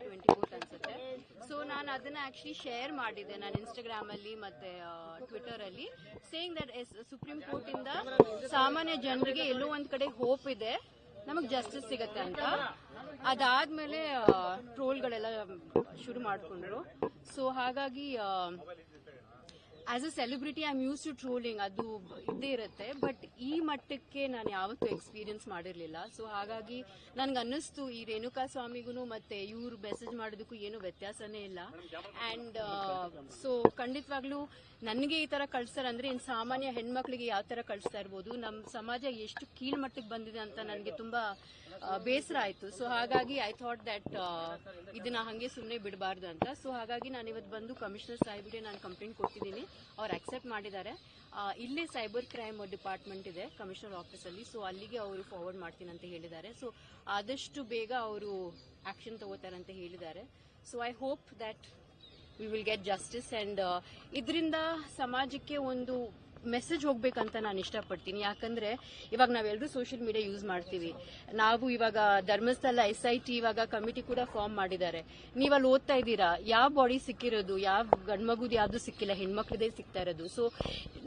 24th ಅನ್ಸುತ್ತೆ. So ನಾನು ಅದನ್ನ ಆಕ್ಚುಲಿ ಶೇರ್ ಮಾಡಿದ್ದೆ ನಾನು ಇನ್ಸ್ಟಾಗ್ರಾಮ್ ಅಲ್ಲಿ ಮತ್ತೆ ಟ್ವಿಟರ್ ಅಲ್ಲಿ, ಸೇಯಿಂಗ್ ದಟ್ ಸುಪ್ರೀಂ ಕೋರ್ಟ್ ಇಂದ ಸಾಮಾನ್ಯ ಜನರಿಗೆ ಎಲ್ಲೋ ಒಂದ್ ಕಡೆ ಹೋಪ್ ಇದೆ, ನಮಗ್ ಜಸ್ಟಿಸ್ ಸಿಗತ್ತೆ ಅಂತ. ಅದಾದ್ಮೇಲೆ ಟ್ರೋಲ್ಗಳೆಲ್ಲ ಶುರು ಮಾಡ್ಕೊಂಡ್ರು. ಸೊ ಹಾಗಾಗಿ as a celebrity I am use to trolling, ಅದು ಇದ್ದೇ ಇರುತ್ತೆ. ಬಟ್ ಈ ಮಟ್ಟಕ್ಕೆ ನಾನು ಯಾವತ್ತೂ ಎಕ್ಸ್ಪೀರಿಯನ್ಸ್ ಮಾಡಿರ್ಲಿಲ್ಲ. ಸೊ ಹಾಗಾಗಿ ನನ್ಗೆ ಅನ್ನಿಸ್ತು ಈ ರೇಣುಕಾ ಸ್ವಾಮಿಗೂ ಮತ್ತೆ ಇವ್ರು ಮೆಸೇಜ್ ಮಾಡೋದಕ್ಕೂ ಏನು ವ್ಯತ್ಯಾಸನೇ ಇಲ್ಲ. ಅಂಡ್ ಸೊ ಖಂಡಿತವಾಗ್ಲೂ ನನಗೆ ಈ ತರ ಕಳ್ಸ್ತಾರೆ ಅಂದ್ರೆ ಇನ್ ಸಾಮಾನ್ಯ ಹೆಣ್ಮಕ್ಳಿಗೆ ಯಾವ ತರ ಕಳಿಸ್ತಾ ಇರ್ಬೋದು. ನಮ್ಮ ಸಮಾಜ ಎಷ್ಟು ಕೀಳ್ಮಟ್ಟಕ್ಕೆ ಬಂದಿದೆ ಅಂತ ನನಗೆ ತುಂಬಾ ಬೇಸರ ಆಯ್ತು. ಸೊ ಹಾಗಾಗಿ ಐ ಥಾಟ್ ದಟ್ ಇದನ್ನ ಹಂಗೆ ಸುಮ್ಮನೆ ಬಿಡಬಾರ್ದು ಅಂತ. ಸೊ ಹಾಗಾಗಿ ನಾನು ಇವತ್ತು ಬಂದು ಕಮಿಷನರ್ ಸಾಹೇಬ್ಗೆ ನಾನು ಕಂಪ್ಲೇಂಟ್ ಕೊಟ್ಟಿದ್ದೀನಿ, ಅವ್ರು ಅಕ್ಸೆಪ್ಟ್ ಮಾಡಿದ್ದಾರೆ. ಇಲ್ಲೇ ಸೈಬರ್ ಕ್ರೈಮ್ ಡಿಪಾರ್ಟ್ಮೆಂಟ್ ಇದೆ ಕಮಿಷನರ್ ಆಫೀಸ್ ಅಲ್ಲಿ, ಸೊ ಅಲ್ಲಿಗೆ ಅವರು ಫಾರ್ವರ್ಡ್ ಮಾಡ್ತೀನಿ ಅಂತ ಹೇಳಿದ್ದಾರೆ. ಸೊ ಆದಷ್ಟು ಬೇಗ ಅವರು ಆಕ್ಷನ್ ತಗೋತಾರೆ ಅಂತ ಹೇಳಿದ್ದಾರೆ. So I hope that we will get justice and ಇದರಿಂದ ಸಮಾಜಕ್ಕೆ ಒಂದು ಮೆಸೇಜ್ ಹೋಗ್ಬೇಕಂತ ನಾನು ಇಷ್ಟಪಡ್ತೀನಿ. ಯಾಕಂದ್ರೆ ಇವಾಗ ನಾವೆಲ್ಲರೂ ಸೋಷಿಯಲ್ ಮೀಡಿಯಾ ಯೂಸ್ ಮಾಡ್ತೀವಿ. ನಾವು ಇವಾಗ ಧರ್ಮಸ್ಥಳ SIT ಇವಾಗ ಕಮಿಟಿ ಕೂಡ ಫಾರ್ಮ್ ಮಾಡಿದ್ದಾರೆ. ನೀವು ಅಲ್ಲಿ ಓದ್ತಾ ಇದ್ದೀರಾ, ಯಾವ ಬಾಡಿ ಸಿಕ್ಕಿರೋದು, ಯಾವ ಗಂಡ್ಮಗುದು ಯಾವ್ದು ಸಿಕ್ಕಿಲ್ಲ, ಹೆಣ್ಮಕ್ಳದೇ ಸಿಗ್ತಾ ಇರೋದು. ಸೊ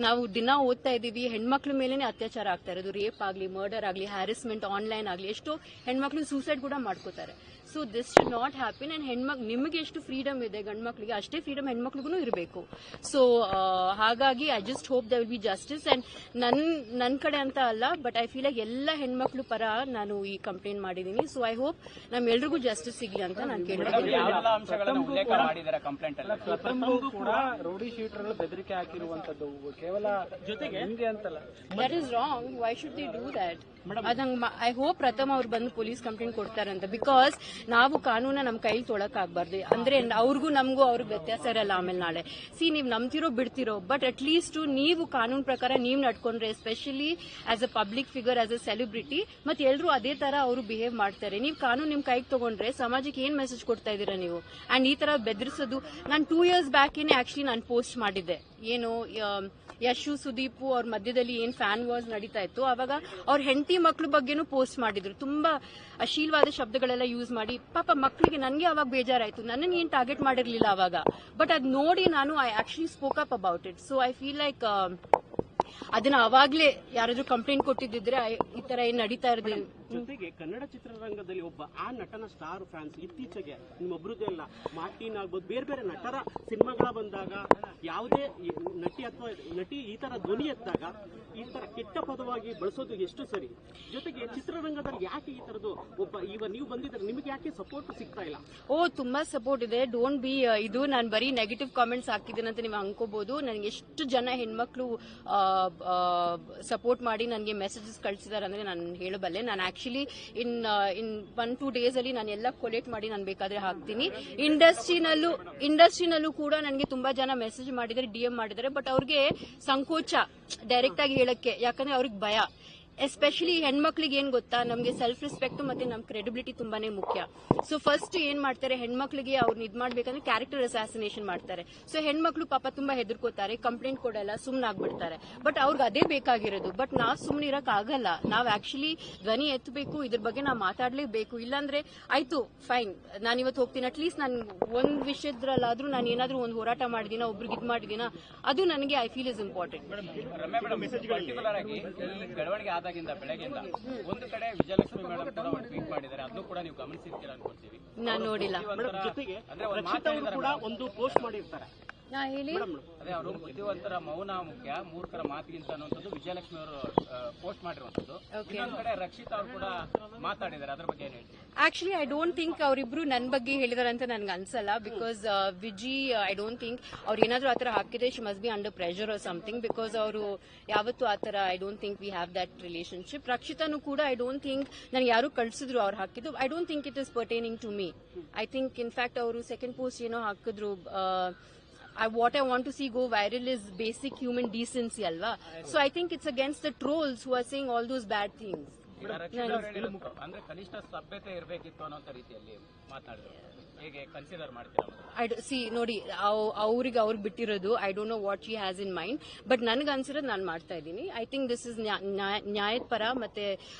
ನಾವು ದಿನ ಓದ್ತಾ ಇದೀವಿ, ಹೆಣ್ಮಕ್ಳ ಮೇಲೆನೆ ಅತ್ಯಾಚಾರ ಆಗ್ತಾ ಇರೋದು, ರೇಪ್ ಆಗ್ಲಿ, ಮರ್ಡರ್ ಆಗ್ಲಿ, ಹ್ಯಾರಸ್ಮೆಂಟ್ ಆನ್ಲೈನ್ ಆಗ್ಲಿ, ಎಷ್ಟೋ ಹೆಣ್ಮಕ್ಳು ಸೂಸೈಡ್ ಕೂಡ ಮಾಡ್ಕೋತಾರೆ. So this should not happen. And ನಿಮಗೆ ಎಷ್ಟು ಫ್ರೀಡಮ್ ಇದೆ ಗಂಡ್ಮಕ್ಳಿಗೆ, ಅಷ್ಟೇ ಫ್ರೀಡಮ್ ಹೆಣ್ಮಕ್ಳಿಗೂ ಇರಬೇಕು. ಸೊ ಹಾಗಾಗಿ I just hope the will be justice. And ನನ್ನ ಕಡೆ ಅಂತ ಅಲ್ಲ, ಬಟ್ ಐ ಫೀಲ್ ಲೈಕ್ ಎಲ್ಲ ಹೆಣ್ಮಕ್ಳು ಪರ ನಾನು ಈ ಕಂಪ್ಲೇಂಟ್ ಮಾಡಿದ್ದೀನಿ. ಸೊ ಐ ಹೋಪ್ ನಮ್ಮೆಲ್ರಿಗೂ ಜಸ್ಟಿಸ್ ಸಿಗ್ಲಿ ಅಂತ ನಾನು ಕೇಳ್ತೀನಿ. ರೌಡಿ ಶೀಟರ್ ಬೆದರಿಕೆ ಹಾಕಿರುವಂತದ್ದು ಕೇವಲ ಜೊತೆಗೆ ಅಂತಲ್ಲ, that is wrong. Why should they do that? ಅದಂಗ ಐ ಹೋಪ್ ಪ್ರಥಮ ಅವ್ರು ಬಂದು ಪೊಲೀಸ್ ಕಂಪ್ಲೇಂಟ್ ಕೊಡ್ತಾರೆ ಅಂತ. ಬಿಕಾಸ್ ನಾವು ಕಾನೂನ ನಮ್ ಕೈಲಿ ತೊಳಕ್ ಆಗ್ಬಾರ್ದು. ಅಂದ್ರೆ ಅವ್ರಿಗೂ ನಮಗೂ ಅವ್ರಿಗೆ ವ್ಯತ್ಯಾಸ ಇರಲ್ಲ ಆಮೇಲೆ ನಾಳೆ. ನೀವು ನಂಬ್ತಿರೋ ಬಿಡ್ತಿರೋ, ಬಟ್ ಅಟ್ ಲೀಸ್ಟ್ ನೀವು ಕಾನೂನು ಪ್ರಕಾರ ನೀವು ನಡ್ಕೊಂಡ್ರೆ, especially as a public figure, as a celebrity, ಮತ್ತೆ ಎಲ್ಲರೂ ಅದೇ ತರ ಅವರು ಬಿಹೇವ್ ಮಾಡ್ತಾರೆ. ನೀವು ಕಾನೂನು ನಿಮ್ ಕೈಗೆ ತಗೊಂಡ್ರೆ ಸಮಾಜಕ್ಕೆ ಏನ್ ಮೆಸೇಜ್ ಕೊಡ್ತಾ ಇದೀರಾ ನೀವು? ಅಂಡ್ ಈ ತರ ಬೆದರಿಸೋದು, ನಾನು 2 years ಬ್ಯಾಕ್ ಆಕ್ಚುಲಿ ನಾನು ಪೋಸ್ಟ್ ಮಾಡಿದ್ದೆ. ಏನು ಯಶು ಸುದೀಪ್ ಅವ್ರ ಮಧ್ಯದಲ್ಲಿ ಏನ್ ಫ್ಯಾನ್ ವಾರ್ಸ್ ನಡೀತಾ ಇತ್ತು, ಅವಾಗ ಅವ್ರ ಹೆಂಡತಿ ಮಕ್ಳ ಬಗ್ಗೆನೂ ಪೋಸ್ಟ್ ಮಾಡಿದ್ರು. ತುಂಬಾ ಅಶ್ಲೀಲವಾದ ಶಬ್ದಗಳೆಲ್ಲ ಯೂಸ್ ಮಾಡಿ. ಪಾಪ ಮಕ್ಳಿಗೆ ನನ್ಗೆ ಅವಾಗ ಬೇಜಾರಾಯ್ತು, ನನ್ನನ್ನು ಏನ್ ಟಾರ್ಗೆಟ್ ಮಾಡಿರ್ಲಿಲ್ಲ ಅವಾಗ. ಬಟ್ ಅದ್ ನೋಡಿ ನಾನು I actually spoke up about it. So I feel like ಅದನ್ನ ಅವಾಗ್ಲೇ ಯಾರಾದ್ರೂ ಕಂಪ್ಲೇಂಟ್ ಕೊಟ್ಟಿದ್ರೆ ಈ ತರ ಏನ್ ನಡೀತಾ ಇರೋದು. ಜೊತೆಗೆ ಕನ್ನಡ ಚಿತ್ರರಂಗದಲ್ಲಿ ಒಬ್ಬ ಆ ನಟನ ಸ್ಟಾರ್ ಫ್ಯಾನ್ಸ್ ಇತ್ತೀಚೆಗೆ ನಿಮ್ಮೊಬ್ರದ್ದೇ ಅಲ್ಲ, ಮಾರ್ಟಿನ್ ಆಗ್ಬೋದು, ಬೇರೆ ಬೇರೆ ನಟರ ಸಿನಿಮಾಗಳ ಬಂದಾಗ ಯಾವುದೇ ನಟಿ ಅಥವಾ ನಟಿ ಈ ತರ ಧ್ವನಿ ಎತ್ತಾಗ ಈ ತರ ಕೆಟ್ಟ ಪದವಾಗಿ ಬಳಸೋದು ಎಷ್ಟು ಸರಿ? ಜೊತೆಗೆ ಚಿತ್ರರಂಗದಲ್ಲಿ ಯಾಕೆ ಈ ತರದ್ದು ನೀವು ಬಂದಿದ್ರೆ ನಿಮಗೆ ಯಾಕೆ ಸಪೋರ್ಟ್ ಸಿಗ್ತಾ ಇಲ್ಲ? ತುಂಬಾ ಸಪೋರ್ಟ್ ಇದೆ. ಡೋಂಟ್ ಬಿ ಇದು ನಾನು ಬರೀ ನೆಗೆಟಿವ್ ಕಾಮೆಂಟ್ಸ್ ಹಾಕಿದ್ದೀನಿ ಅಂತ ನೀವು ಅನ್ಕೋಬಹುದು. ನನಗೆ ಎಷ್ಟು ಜನ ಹೆಣ್ಮಕ್ಳು ಸಪೋರ್ಟ್ ಮಾಡಿ ನನಗೆ ಮೆಸೇಜಸ್ ಕಳಿಸಿದಾರೆ ಅಂದ್ರೆ ನಾನು ಹೇಳಬಲ್ಲೆ. ನಾನು ಆಕ್ಚುಲಿ ಇನ್ 1-2 days ಅಲ್ಲಿ ನಾನು ಎಲ್ಲ ಕೊಲೆಕ್ಟ್ ಮಾಡಿ ನಾನು ಬೇಕಾದ್ರೆ ಹಾಕ್ತೀನಿ. ಇಂಡಸ್ಟ್ರಿನಲ್ಲೂ ಕೂಡ ನನಗೆ ತುಂಬಾ ಜನ ಮೆಸೇಜ್ ಮಾಡಿದ್ದಾರೆ, DM ಮಾಡಿದ್ದಾರೆ. ಬಟ್ ಅವ್ರಿಗೆ ಸಂಕೋಚ ಡೈರೆಕ್ಟ್ ಆಗಿ ಹೇಳಕ್ಕೆ, ಯಾಕಂದ್ರೆ ಅವ್ರಿಗೆ ಭಯ. ಎಸ್ಪೆಷಲಿ ಹೆಣ್ಮಕ್ಳಿಗೆ ಏನ್ ಗೊತ್ತಾ, ನಮಗೆ ಸೆಲ್ಫ್ ರೆಸ್ಪೆಕ್ಟ್ ಮತ್ತೆ ನಮ್ ಕ್ರೆಡಿಬಿಲಿಟಿ ತುಂಬಾನೇ ಮುಖ್ಯ. ಸೊ ಫಸ್ಟ್ ಏನ್ ಮಾಡ್ತಾರೆ, ಹೆಣ್ಮಕ್ಳಿಗೆ ಅವ್ರನ್ನ ಇದ್ ಮಾಡ್ಬೇಕಂದ್ರೆ ಕ್ಯಾರೆಕ್ಟರ್ ಅಸಾಸಿನೇಷನ್ ಮಾಡ್ತಾರೆ. ಸೊ ಹೆಣ್ಮಕ್ಳು ಪಾಪ ತುಂಬಾ ಹೆದರ್ಕೋತಾರೆ, ಕಂಪ್ಲೇಂಟ್ ಕೊಡಲ್ಲ, ಸುಮ್ನಾಗ್ಬಿಡ್ತಾರೆ. ಬಟ್ ಅವ್ರಿಗೆ ಅದೇ ಬೇಕಾಗಿರೋದು. ಬಟ್ ನಾವ್ ಸುಮ್ನೆ ಇರಕ್ ಆಗಲ್ಲ. ನಾವ್ ಆಕ್ಚುಲಿ ಧ್ವನಿ ಎತ್ತಬೇಕು, ಇದ್ರ ಬಗ್ಗೆ ನಾವ್ ಮಾತಾಡ್ಲೇಬೇಕು. ಇಲ್ಲಾಂದ್ರೆ ಆಯ್ತು ಫೈನ್, ನಾನು ಇವತ್ತು ಹೋಗ್ತೀನಿ, ಅಟ್ಲೀಸ್ಟ್ ನಾನು ಒಂದ್ ವಿಷಯದ್ರಲ್ಲಾದ್ರೂ ನಾನು ಏನಾದ್ರೂ ಒಂದು ಹೋರಾಟ ಮಾಡಿದೀನ, ಒಬ್ರಿಗೆ ಇದ್ ಮಾಡಿದೀನ, ಅದು ನನಗೆ ಐ ಫೀಲ್ ಇಸ್ ಇಂಪಾರ್ಟೆಂಟ್. ಬೆಳಗ್ಗೆಯಿಂದ ಒಂದು ಕಡೆ ವಿಜಯಲಕ್ಷ್ಮಿ ಮೇಡಮ್ ಕೂಡ ಒಂದು ಟ್ವೀಟ್ ಮಾಡಿದ್ದಾರೆ, ಅದನ್ನು ಕೂಡ ನೀವು ಗಮನಿಸಿರ್ತೀರಾ ಅನ್ಕೊಳ್ತೀವಿ. ನಾನು ನೋಡಿಲ್ಲ. ಜೊತೆಗೆ ಕೂಡ ಒಂದು ಪೋಸ್ಟ್ ಮಾಡಿರ್ತಾರೆ, ಹೇಳಿ. ಅದೇ ಅವರು ಬುದ್ಧಿವಂತರ ಮೌನ ಮುಖ್ಯ, ಮೂರ್ಖರ ಮಾತಿಗಿಂತ ಅನ್ನುವಂಥದ್ದು ವಿಜಯಲಕ್ಷ್ಮಿ ಅವರು ಪೋಸ್ಟ್ ಮಾಡಿರುವಂತದ್ದು. ಇನ್ನೊಂದು ಕಡೆ ರಕ್ಷಿತಾ ಅವರು ಕೂಡ ಮಾತಾಡಿದ್ದಾರೆ, ಅದ್ರ ಬಗ್ಗೆ ಏನ್ ಹೇಳ್ತೀವಿ? ಆಕ್ಚುಲಿ ಐ ಡೋಂಟ್ ಥಿಂಕ್ ಅವರಿಬ್ರು ನನ್ನ ಬಗ್ಗೆ ಹೇಳಿದಾರೆ ಅಂತ ನನ್ಗೆ ಅನ್ಸಲ್ಲ. Because Viji I don't think ಅವ್ರು ಏನಾದ್ರು ಆತರ ಹಾಕಿದ್ರೆ she must be under pressure or something. Because ಅವರು ಯಾವತ್ತೂ ಆತರ I don't think we have that relationship. ರಕ್ಷಿತಾನು ಕೂಡ ಐ ಡೋಂಟ್ ಥಿಂಕ್ ನನಗೆ ಯಾರು ಕಳ್ಸಿದ್ರು ಅವ್ರು ಹಾಕಿದ್ದು. I don't think it is pertaining to me. I think in fact ಅವರು ಸೆಕೆಂಡ್ ಪೋಸ್ಟ್ ಏನೋ ಹಾಕಿದ್ರು, what I want to see go viral is basic human decency alva. So I think it's against the trolls who are saying all those bad things. ಅಂದ್ರೆ ಕನಿಷ್ಠ ಸಭ್ಯತೆ ಇರಬೇಕಿತ್ತು ಅನ್ನೋ ರೀತಿಯಲ್ಲಿ ಮಾತಾಡಿದ್ರು. ಹೇಗೆ consider ಮಾಡ್ತೀರಾ? ಸಿ ನೋಡಿ, ಅವ್ರಿಗೆ ಬಿಟ್ಟಿರೋದು. I don't know what she has in mind, but ನನ್ಗೆ ಅನ್ಸಿರೋದು ನಾನು ಮಾಡ್ತಾ ಇದ್ದೀನಿ. ಐ ಥಿಂಕ್ ದಿಸ್ ಇಸ್ ನ್ಯಾಯದ ಪರ ಮತ್ತೆ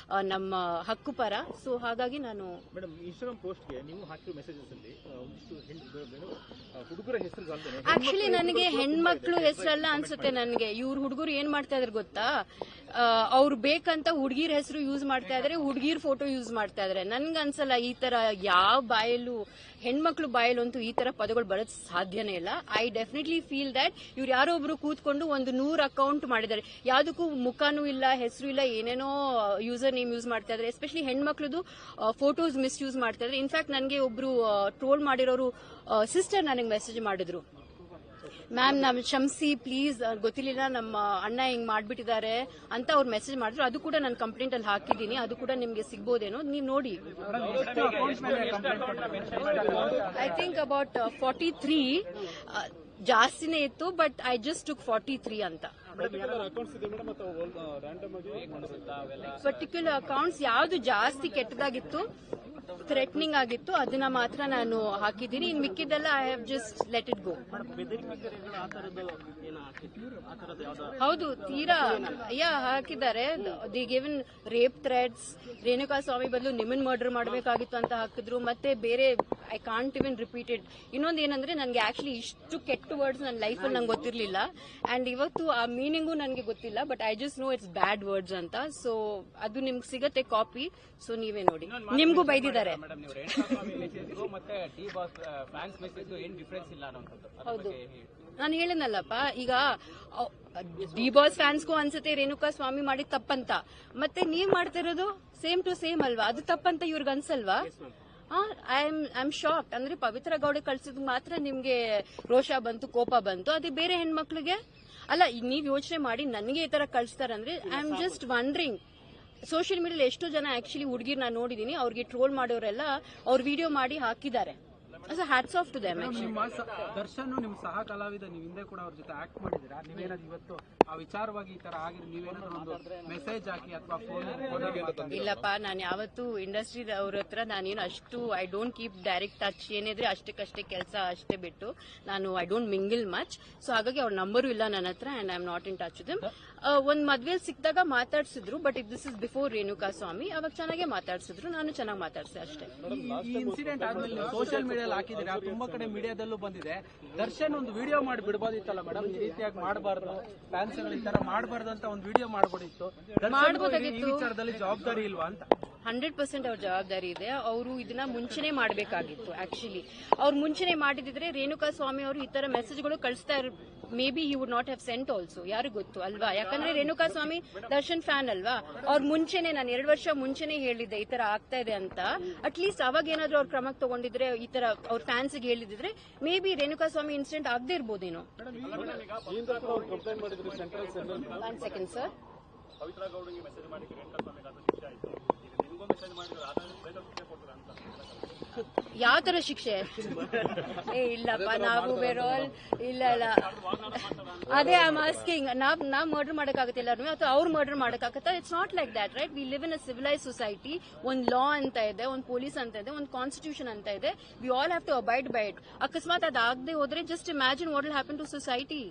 ನಮ್ಮ ಹಕ್ಕು ಪರ. ಸೊ ಹಾಗಾಗಿ ನಾನು ಮೇಡಮ್ ಇನ್ಸ್ಟಾಗ್ರಾಮ್ ಪೋಸ್ಟ್ಗೆ ನೀವು ಹಾಕಿರೋ ಮೆಸೇಜಸ್ ಅಲ್ಲಿ ಒಂದಿಷ್ಟು ಹುಡುಗರ ಹೆಸರು ಆಕ್ಚುಲಿ ನನಗೆ ಹೆಣ್ಮಕ್ಳು ಹೆಸರಲ್ಲ ಅನ್ಸುತ್ತೆ. ನನಗೆ ಇವ್ರು ಹುಡುಗರು ಏನ್ ಮಾಡ್ತಾ ಇದಾರೆ ಗೊತ್ತಾ, ಅವ್ರು ಬೇಕಂತ ಹುಡುಗಿರ್ ಹೆಸರು ಯೂಸ್ ಮಾಡ್ತಾ ಇದಾರೆ, ಹುಡುಗಿರ್ ಫೋಟೋ ಯೂಸ್ ಮಾಡ್ತಾ ಇದಾರೆ. ನನ್ಗೆ ಅನ್ಸಲ್ಲ ಈ ತರ ಯಾವ ಬಾಯಲ್ಲೂ, ಹೆಣ್ಮಕ್ಳು ಬಾಯಲ್ಲಂತೂ ಈ ತರ ಪದಗಳು ಬರೋದ್ ಸಾಧ್ಯನೇ ಇಲ್ಲ. ಐ ಡೆಫಿನೆಟ್ಲಿ ಫೀಲ್ ದಟ್ ಇವ್ರು ಯಾರೋ ಒಬ್ರು ಕೂತ್ಕೊಂಡು 100 ಅಕೌಂಟ್ ಮಾಡಿದ್ದಾರೆ, ಯಾವ್ದಕ್ಕೂ ಮುಖನೂ ಇಲ್ಲ, ಹೆಸರು ಇಲ್ಲ, ಏನೇನೋ ಯೂಸರ್ ನೇಮ್ ಯೂಸ್ ಮಾಡ್ತಾ ಇದಾರೆ. ಎಸ್ಪೆಷಲಿ ಹೆಣ್ಮಕ್ಳದು ಫೋಟೋಸ್ ಮಿಸ್ಯೂಸ್ ಮಾಡ್ತಾ ಇದಾರೆ. ಇನ್ಫ್ಯಾಕ್ಟ್ ನನಗೆ ಒಬ್ರು ಟ್ರೋಲ್ ಮಾಡಿರೋರು ಸಿಸ್ಟರ್ ನನಗೆ ಮೆಸೇಜ್ ಮಾಡಿದ್ರು, ಮ್ಯಾಮ್ ನಮ್ ಕ್ಷಮಿಸಿ ಪ್ಲೀಸ್, ಗೊತ್ತಿಲ್ಲ ನಮ್ಮ ಅಣ್ಣ ಹಿಂಗ್ ಮಾಡ್ಬಿಟ್ಟಿದ್ದಾರೆ ಅಂತ ಅವ್ರು ಮೆಸೇಜ್ ಮಾಡಿದ್ರು. ಅದು ಕೂಡ ನಾನು ಕಂಪ್ಲೇಂಟ್ ಅಲ್ಲಿ ಹಾಕಿದ್ದೀನಿ, ಅದು ಕೂಡ ನಿಮ್ಗೆ ಸಿಗ್ಬೋದೇನೋ, ನೀವು ನೋಡಿ. ಐ ಥಿಂಕ್ ಅಬೌಟ್ 43 ಜಾಸ್ತಿನೇ ಇತ್ತು, ಬಟ್ ಐ ಜಸ್ಟ್ ಟುಕ್ 43 ಅಂತ. ಪರ್ಟಿಕ್ಯುಲರ್ ಅಕೌಂಟ್ಸ್ ಯಾವ್ದು ಜಾಸ್ತಿ ಕೆಟ್ಟದಾಗಿತ್ತು, ಥ್ರೆಟ್ನಿಂಗ್ ಆಗಿತ್ತು, ಅದನ್ನ ಮಾತ್ರ ನಾನು ಹಾಕಿದ್ದೀನಿ. ಇನ್ ಮಿಕ್ಕಿದ್ದೆಲ್ಲ I have just let it go. ಹೌದು, ತೀರಾ ಹಾಕಿದ್ದಾರೆ. The given rape threats, Renuka Swami ಬದಲು ನಿಮ್ಮನ್ ಮರ್ಡರ್ ಮಾಡಬೇಕಾಗಿತ್ತು ಅಂತ ಹಾಕಿದ್ರು. ಮತ್ತೆ ಬೇರೆ I can't even repeat it. ಇನ್ನೊಂದು ಏನಂದ್ರೆ ನನಗೆ ಆಕ್ಚುಲಿ ಇಷ್ಟು ಕೆಟ್ಟ ವರ್ಡ್ಸ್ ನನ್ನ ಲೈಫಲ್ಲಿ ನಂಗೆ ಗೊತ್ತಿರಲಿಲ್ಲ, ಅಂಡ್ ಇವತ್ತು ಆ ಮೀನಿಂಗು ನನಗೆ ಗೊತ್ತಿಲ್ಲ, but I just know it's bad words ಅಂತ. ಸೊ ಅದು ನಿಮ್ಗೆ ಸಿಗತ್ತೆ ಕಾಪಿ, ಸೊ ನೀವೇ ನೋಡಿ. ನಿಮ್ಗೂ ಬೈದಿದ್ದಾರೆ. ಮತ್ತೆ ಡಿ ಬಾಸ್ ಫ್ಯಾನ್ಸ್ ಮೆಸೇಜ್ ಏನ್ ಡಿಫರೆನ್ಸ್ ಇಲ್ಲ ಅನ್ನೋದು. ಹೌದು, ನಾನು ಹೇಳಿದ್ನಲ್ಲಪ್ಪ, ಈಗ ಡಿ ಬಾಸ್ ಫ್ಯಾನ್ಸ್ಗೂ ಅನ್ಸುತ್ತೆ ರೇಣುಕಾ ಸ್ವಾಮಿ ಮಾಡಿದ ತಪ್ಪಂತ, ಮತ್ತೆ ನೀವ್ ಮಾಡ್ತಿರೋದು ಸೇಮ್ ಟು ಸೇಮ್ ಅಲ್ವಾ, ಅದು ತಪ್ಪಂತ ಇವ್ರಿಗೆ ಅನ್ಸಲ್ವಾ? I am shocked. ಅಂದ್ರೆ ಪವಿತ್ರ ಗೌಡ ಕಳ್ಸಿದ್ ಮಾತ್ರ ನಿಮ್ಗೆ ರೋಷ ಬಂತು, ಕೋಪ ಬಂತು, ಅದೇ ಬೇರೆ ಹೆಣ್ಮಕ್ಳಿಗೆ ಅಲ್ಲ. ನೀವ್ ಯೋಚನೆ ಮಾಡಿ, ನನಗೆ ಈ ತರ ಕಳ್ಸ್ತಾರಂದ್ರೆ I am just wondering. Social ಮೀಡಿಯಾದಲ್ಲಿ ಎಷ್ಟೋ ಜನ ಆಕ್ಚುಲಿ ಹುಡುಗಿರ್ ನಾನು ನೋಡಿದೀನಿ, ಅವ್ರಿಗೆ ಟ್ರೋಲ್ ಮಾಡೋರೆಲ್ಲ ಅವ್ರ ವಿಡಿಯೋ ಮಾಡಿ ಹಾಕಿದ್ದಾರೆ. Hats off to them. Darshan ನಿಮ್ ಸಹ ಕಲಾವಿದ, ನೀವು ಹಿಂದೆ ಕೂಡ ಅವ್ರ ಜೊತೆ ಆಕ್ಟ್ ಮಾಡಿದೀರಾ. ನೀವೇನಾದ್ರು ಇವತ್ತು ಆ ವಿಚಾರವಾಗಿ ಈ ತರ ಆಗಿದ್ರೆ ನೀವೇನಾದ್ರು ಒಂದು ಮೆಸೇಜ್ ಹಾಕಿ ಅಥವಾ ಫೋನ್? ಇಲ್ಲಪ್ಪ, ನಾನು ಯಾವತ್ತು ಇಂಡಸ್ಟ್ರಿ ಅವ್ರ ಹತ್ರ ನಾನೇನು ಅಷ್ಟು I don't keep direct touch. ಏನಿದ್ರೆ ಅಷ್ಟಕ್ಕಷ್ಟೇ ಕೆಲಸ ಅಷ್ಟೇ ಬಿಟ್ಟು ನಾನು I don't mingle much. So ಹಾಗಾಗಿ ಅವ್ರ ನಂಬರು ಇಲ್ಲ ನನ್ನ ಹತ್ರ, and I am not in touch with them. ಒಂದ್ ಮದ್ವೆಲ್ ಸಿಕ್ಕಿದಾಗ ಮಾತಾಡ್ಸಿದ್ರು, but this is before Renuka Swami. ಅವಾಗ ಚೆನ್ನಾಗೇ ಮಾತಾಡ್ಸಿದ್ರು, ನಾನು ಚೆನ್ನಾಗಿ ಮಾತಾಡ್ಸಿದೆ ಅಷ್ಟೇ. ಈ ಇನ್ಸಿಡೆಂಟ್ ಆದ್ಮೇಲೆ ಸೋಷಿಯಲ್ ಮೀಡಿಯಾ ಹಾಕಿದ್ರೆ ತುಂಬಾ ಕಡೆ ಮೀಡಿಯಾದಲ್ಲೂ ಬಂದಿದೆ. ದರ್ಶನ್ ಒಂದು ವಿಡಿಯೋ ಮಾಡಿ ಬಿಡಬಹುದಿತ್ತಲ್ಲ ಮೇಡಮ್, ಈ ರೀತಿಯಾಗಿ ಮಾಡಬಾರ್ದು, ಫ್ಯಾನ್ಸ್ ಈ ತರ ಮಾಡಬಾರ್ದು ಅಂತ ಒಂದು ವಿಡಿಯೋ ಮಾಡಬಹುದಿತ್ತು. ಈ ವಿಚಾರದಲ್ಲಿ ಜವಾಬ್ದಾರಿ ಇಲ್ವಾ ಅಂತ? 100% ಅವ್ರ ಜವಾಬ್ದಾರಿ ಇದೆ. ಅವರು ಇದನ್ನ ಮುಂಚೆನೆ ಮಾಡಬೇಕಾಗಿತ್ತು. ಆಕ್ಚುಲಿ ಅವ್ರು ಮುಂಚೆನೆ ಮಾಡಿದಿದ್ರೆ ರೇಣುಕಾ ಸ್ವಾಮಿ ಅವರು ಈ ತರ ಮೆಸೇಜ್ಗಳು ಕಳಿಸ್ತಾ may be he would not have scent also. ಯಾರು ಗೊತ್ತು ಅಲ್ವಾ? ಯಾಕಂದ್ರೆ ರೇಣುಕಾ ಸ್ವಾಮಿ ದರ್ಶನ್ ಫ್ಯಾನ್ ಅಲ್ವಾ. ಅವ್ರ ಮುಂಚೆನೆ, ನಾನು 2 ವರ್ಷ ಮುಂಚೆನೆ ಹೇಳಿದ್ದೆ ಈ ತರ ಆಗ್ತಾ ಇದೆ ಅಂತ. ಅಟ್ಲೀಸ್ಟ್ ಅವಾಗ ಏನಾದ್ರು ಅವ್ರ ಕ್ರಮಕ್ಕೆ ತಗೊಂಡಿದ್ರೆ, ಈ ತರ ಅವ್ರ ಫ್ಯಾನ್ಸ್ ಹೇಳಿದಿದ್ರೆ maybe Renuka Swami incident ಆಗದೆ ಇರ್ಬೋದೇನೋ. 1 ಸೆಕೆಂಡ್ ಸರ್. ಯಾವ ತರ ಶಿಕ್ಷೆ? ಇಲ್ಲಪ್ಪ, ನಾವು ಬೇರೋಲ್ ಇಲ್ಲ. ಅದೇ ಐ ಆಮ್ ಆಸ್ಕಿಂಗ್, ನಾವ್ ಮರ್ಡರ್ ಮಾಡಕ್ಕಾಗತ್ತೆ ಎಲ್ಲರೂ ಅಥವಾ ಅವ್ರು ಮರ್ಡರ್ ಮಾಡಕ್ಕಾಗತ್ತಾ? It's not like that, right? We live in a civilise society. ಒಂದ್ ಲಾ ಅಂತ ಇದೆ, ಒಂದ್ ಪೊಲೀಸ್ ಅಂತ ಇದೆ, ಒಂದ್ ಕಾನ್ಸ್ಟಿಟ್ಯೂಷನ್ ಅಂತ ಇದೆ. We all have to abide by it. ಅಕಸ್ಮಾತ್ ಅದಾಗದೆ ಹೋದ್ರೆ just imagine what will happen to society.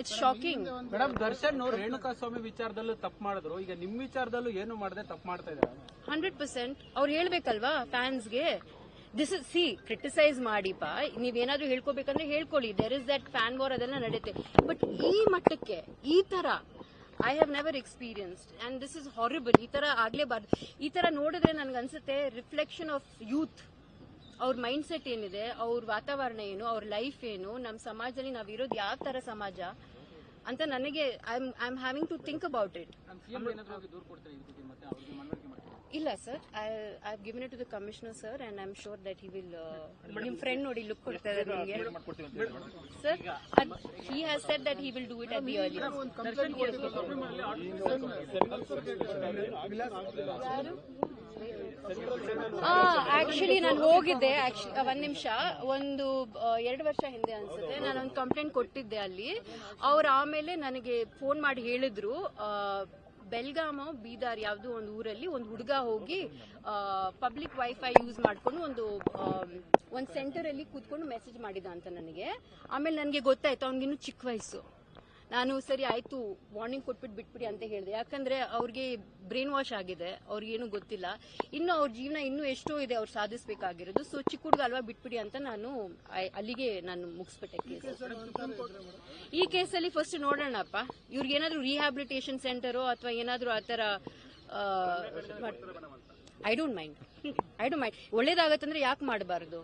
It's shocking. Madam, Darshan Renuka Swami ವಿಚಾರದಲ್ಲೂ ತಪ್ಪು ಮಾಡಿದ್ರು, ಈಗ ನಿಮ್ ವಿಚಾರದಲ್ಲೂ ಏನು ಮಾಡದೆ ತಪ್ಪು ಮಾಡ್ತಾ ಇದ್ದಾರೆ. 100% ಅವ್ರು ಹೇಳ್ಬೇಕಲ್ವಾ ಫ್ಯಾನ್ಸ್ಗೆ. ದಿಸ್ ಇಸ್ ಕ್ರಿಟಿಸೈಸ್ ಮಾಡಿಪ್ಪ, ನೀವೇನಾದ್ರೂ ಹೇಳ್ಕೋಬೇಕಂದ್ರೆ ಹೇಳ್ಕೊಳ್ಳಿ. There is that fan war, ಅದೆಲ್ಲ ನಡೆಯುತ್ತೆ. ಬಟ್ ಈ ಮಟ್ಟಕ್ಕೆ ಈ ತರ I have never experienced, and this is horrible. ಈ ತರ ಆಗ್ಲೇಬಾರ್ದು. ಈ ತರ ನೋಡಿದ್ರೆ ನನ್ಗನ್ಸುತ್ತೆ ರಿಫ್ಲೆಕ್ಷನ್ ಆಫ್ ಯೂತ್. ಅವ್ರ ಮೈಂಡ್ ಸೆಟ್ ಏನಿದೆ, ಅವ್ರ ವಾತಾವರಣ ಏನು, ಅವ್ರ ಲೈಫ್ ಏನು, ನಮ್ಮ ಸಮಾಜದಲ್ಲಿ ನಾವಿರೋದು ಯಾವ ತರ ಸಮಾಜ ಅಂತ ನನಗೆ I am having to think about it. ಇಲ್ಲ sir, I have given it to the commissioner sir, and I am sure that he will. ನಿಮ್ ಫ್ರೆಂಡ್ ನೋಡಿ ಲುಕ್ ಕೊಡ್ತಾ ಇದ್ದಾರೆ ನಿಮಗೆ sir. He has said that he will do it at the earliest. Actually ನಾನು ಹೋಗಿದ್ದೆ. ಒಂದ್ ನಿಮಿಷ, 2 ವರ್ಷ ಹಿಂದೆ ಅನ್ಸುತ್ತೆ, ನಾನೊಂದು ಕಂಪ್ಲೇಂಟ್ ಕೊಟ್ಟಿದ್ದೆ ಅಲ್ಲಿ. ಅವ್ರು ಆಮೇಲೆ ನನಗೆ ಫೋನ್ ಮಾಡಿ ಹೇಳಿದ್ರು, ಬೆಲ್ಗಾಮೋ ಬೀದರ್ ಯಾವ್ದೋ ಒಂದು ಊರಲ್ಲಿ ಒಂದು ಹುಡುಗ ಹೋಗಿ ಪಬ್ಲಿಕ್ ವೈಫೈ ಯೂಸ್ ಮಾಡ್ಕೊಂಡು ಒಂದು ಸೆಂಟರ್ ಅಲ್ಲಿ ಕೂತ್ಕೊಂಡು ಮೆಸೇಜ್ ಮಾಡಿದ ಅಂತ ನನಗೆ. ಆಮೇಲೆ ನನಗೆ ಗೊತ್ತಾಯ್ತು ಅವ್ನಿಗಿನ್ನು ಚಿಕ್ಕ ವಯಸ್ಸು. ನಾನು ಸರಿ ಆಯ್ತು ವಾರ್ನಿಂಗ್ ಕೊಟ್ಬಿಟ್ಟು ಬಿಟ್ಬಿಡಿ ಅಂತ ಹೇಳಿದೆ. ಯಾಕಂದ್ರೆ ಅವ್ರಿಗೆ ಬ್ರೈನ್ ವಾಶ್ ಆಗಿದೆ, ಅವ್ರಿಗೇನು ಗೊತ್ತಿಲ್ಲ, ಇನ್ನು ಅವ್ರ ಜೀವನ ಇನ್ನೂ ಎಷ್ಟೋ ಇದೆ ಅವ್ರು ಸಾಧಿಸಬೇಕಾಗಿರೋದು. ಸೊ ಚಿಕ್ಕ ಹುಡುಗ ಅಲ್ವಾ ಬಿಟ್ಬಿಡಿ ಅಂತ ಅಲ್ಲಿಗೆ ನಾನು ಮುಗಿಸ್ಬಿಟ್ಟೆ ಕೇಸ್. ಈ ಕೇಸಲ್ಲಿ ಫಸ್ಟ್ ನೋಡೋಣಪ್ಪ, ಇವ್ರಿಗೆ ಏನಾದ್ರು ರಿಹ್ಯಾಬಿಲಿಟೇಷನ್ ಸೆಂಟರೋ ಅಥವಾ ಏನಾದ್ರು ಆತರ ಐ ಡೋಂಟ್ ಮೈಂಡ್ ಒಳ್ಳೇದಾಗತ್ತಂದ್ರೆ ಯಾಕೆ ಮಾಡಬಾರ್ದು.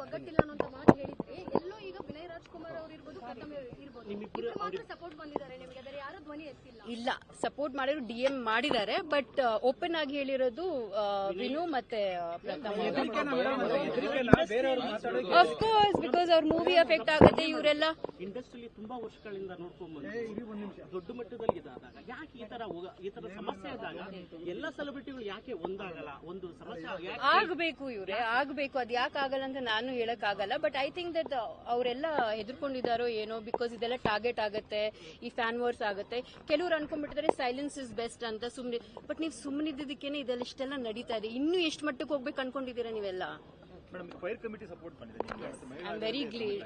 ಒಗ್ಗಟ್ಟಿಲ್ಲ ಅನ್ನೋ ಮಾತು ಹೇಳಿದ್ರೆ ಎಲ್ಲೋ ಈಗ ವಿನಯ್ ರಾಜ್ಕುಮಾರ್ ಅವರು ಇರ್ಬೋದು, ಪ್ರಥಮ್ ಇರ್ಬೋದು, ಸಪೋರ್ಟ್ ಬಂದಿದ್ದಾರೆ ನಿಮಗೆ, ಅದರ ಯಾರು ಧ್ವನಿ ಎತ್ತಿಲ್ಲ. ಇಲ್ಲ, ಸಪೋರ್ಟ್ ಮಾಡಿದ್ರು DM ಮಾಡಿದ್ದಾರೆ, ಬಟ್ ಓಪನ್ ಆಗಿ ಹೇಳಿರೋದು ವಿನು ಮತ್ತೆ ಪ್ರಥಮ್. ಆಫ್ ಕೋರ್ಸ್, ಬಿಕಾಸ್ ಅವ್ರ ಮೂವಿ ಎಫೆಕ್ಟ್ ಆಗುತ್ತೆ. ಇವರೆಲ್ಲ ಇಂಡಸ್ಟ್ರಿಯಲ್ಲಿ ತುಂಬಾ ವರ್ಷಗಳಿಂದ ನೋಡ್ಕೊಂಡ್ ಬಂದು ದೊಡ್ಡ ಮಟ್ಟದಲ್ಲಿ ಇದಾದಾಗ ಯಾಕೆ ಈ ತರ ಸಮಸ್ಯೆ ಇದ್ದಾಗ ಎಲ್ಲ ಸೆಲೆಬ್ರಿಟಿಗಳು ಯಾಕೆ ಒಂದಾಗಲ್ಲ? ಒಂದು ಸಮಸ್ಯೆ ಆಗ್ಬೇಕು, ಇವ್ರೆ ಆಗ್ಬೇಕು. ಅದ್ ಯಾಕೆ ಆಗಲ್ಲ ಅಂತ ನಾನು ಹೇಳಕ್ ಆಗಲ್ಲ. ಬಟ್ ಐ ಥಿಂಕ್ ದಟ್ ಅವರೆಲ್ಲ ಹೆದರ್ಕೊಂಡಿದ್ದಾರೋ ಏನೋ, ಬಿಕಾಸ್ ಇದೆಲ್ಲ ಟಾರ್ಗೆಟ್ ಆಗುತ್ತೆ, ಈ ಫ್ಯಾನ್ ವಾರ್ಸ್ ಆಗುತ್ತೆ. ಕೆಲವ್ರು ಅನ್ಕೊಂಡ್ಬಿಟ್ಟಿದ್ದಾರೆ ಸೈಲೆನ್ಸ್ ಇಸ್ ಬೆಸ್ಟ್ ಅಂತ ಸುಮ್ನೆ. ಬಟ್ ನೀವು ಸುಮ್ಮನಿದ್ದಕ್ಕೇನೆ ಇದೆಲ್ಲ ಇಷ್ಟೆಲ್ಲ ನಡೀತಾ ಇದೆ. ಇನ್ನೂ ಎಷ್ಟು ಮಟ್ಟಕ್ಕೆ ಹೋಗ್ಬೇಕು ಅನ್ಕೊಂಡಿದ್ದೀರಾ ನೀವೆಲ್ಲ?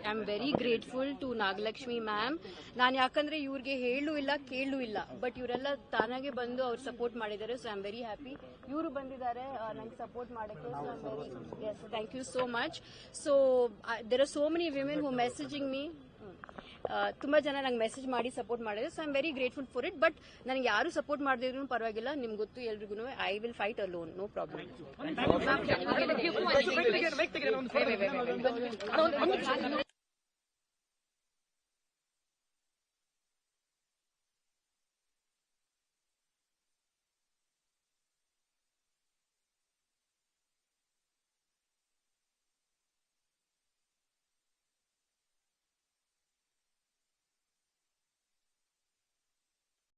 I am very grateful to Nagalakshmi ma'am. ನಾನು ಯಾಕಂದ್ರೆ ಇವ್ರಿಗೆ ಹೇಳು ಇಲ್ಲ ಕೇಳು ಇಲ್ಲ, ಬಟ್ ಇವರೆಲ್ಲ ತಾನಾಗೆ ಬಂದು ಅವ್ರು ಸಪೋರ್ಟ್ ಮಾಡಿದ್ದಾರೆ. So I am very happy. ಇವರು ಬಂದಿದ್ದಾರೆ ನಂಗೆ ಸಪೋರ್ಟ್ ಮಾಡಕ್ಕೆ. So I am very yes, thank you so much. So there are so many women who messaging me. ತುಂಬಾ ಜನ ನಂಗೆ ಮೆಸೇಜ್ ಮಾಡಿ ಸಪೋರ್ಟ್ ಮಾಡಿದ್ರೆ. So I am very grateful for it. But ನನಗೆ ಯಾರು ಸಪೋರ್ಟ್ ಮಾಡದಿದ್ರು ಪರವಾಗಿಲ್ಲ, ನಿಮ್ಗೆ ಗೊತ್ತು ಎಲ್ರಿಗೂ, I will fight alone, no problem.